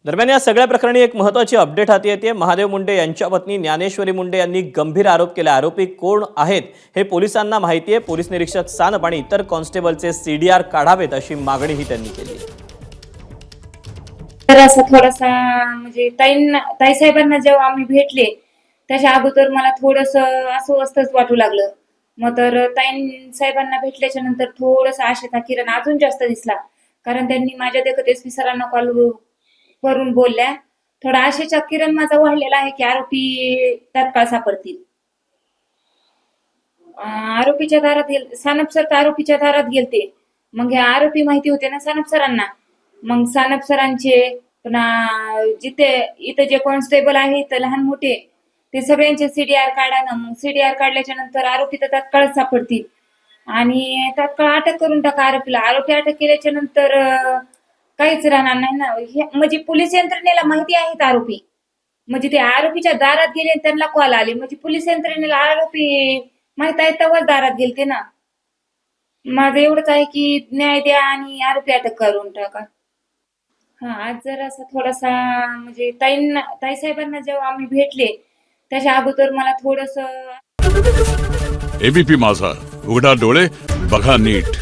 दरम्यान या सगळ्या प्रकरणी एक महत्त्वाची अपडेट हाती येते। महादेव मुंडे यांच्या पत्नी ज्ञानेश्वरी मुंडे यांनी गंभीर आरोप केला। आरोपी कोण आहेत हे पोलिसांना माहिती आहे। पोलीस निरीक्षक सानप आणि इतर कॉन्स्टेबलचे सीडीआर काढावेत अशी मागणीही त्यांनी केली। तर असं थोडासा म्हणजे ताई साहेबांना जेव्हा आम्ही भेटले त्याच्या अगोदर मला थोडंसं अस्वस्थच वाटू लागलं। मग तर ताई साहेबांना भेटल्याच्या नंतर थोडंसं आशेचा किरण अजून जास्त दिसला, कारण त्यांनी माझ्या देखत एसपी सरांना कॉल करून बोलल्या। थोडा आशेचा किरण माझा वाढलेला आहे की आरोपी तात्काळ सापडतील। आरोपीच्या दारात सानप सर आरोपीच्या दारात गेलते। मग हे आरोपी माहिती होते ना सानप सरांना। मग सानप सरांचे पुन्हा जिथे इथे जे कॉन्स्टेबल आहेत लहान मोठे ते सगळ्यांचे सीडीआर काढा ना। मग सीडीआर काढल्याच्या नंतर आरोपी तर तात्काळ सापडतील आणि तात्काळ अटक करून टाका आरोपीला। आरोपी अटक केल्याच्या नंतर काहीच राहणार नाही ना। म्हणजे पोलीस यंत्रणेला माहिती आहेत आरोपी, म्हणजे ते आरोपीच्या दारात गेले त्यांना कॉल आले, म्हणजे पोलीस यंत्रणेला आरोपी माहित आहे तेव्हाच दारात गेलते ना। माझं एवढंच आहे की न्याय द्या आणि आरोपी अटक करून टाका। आज जर असं थोडासा म्हणजे ताई साहेबांना जेव्हा आम्ही भेटले त्याच्या अगोदर मला थोडंसं एबीपी माझा, उघडा डोळे बघा नीट।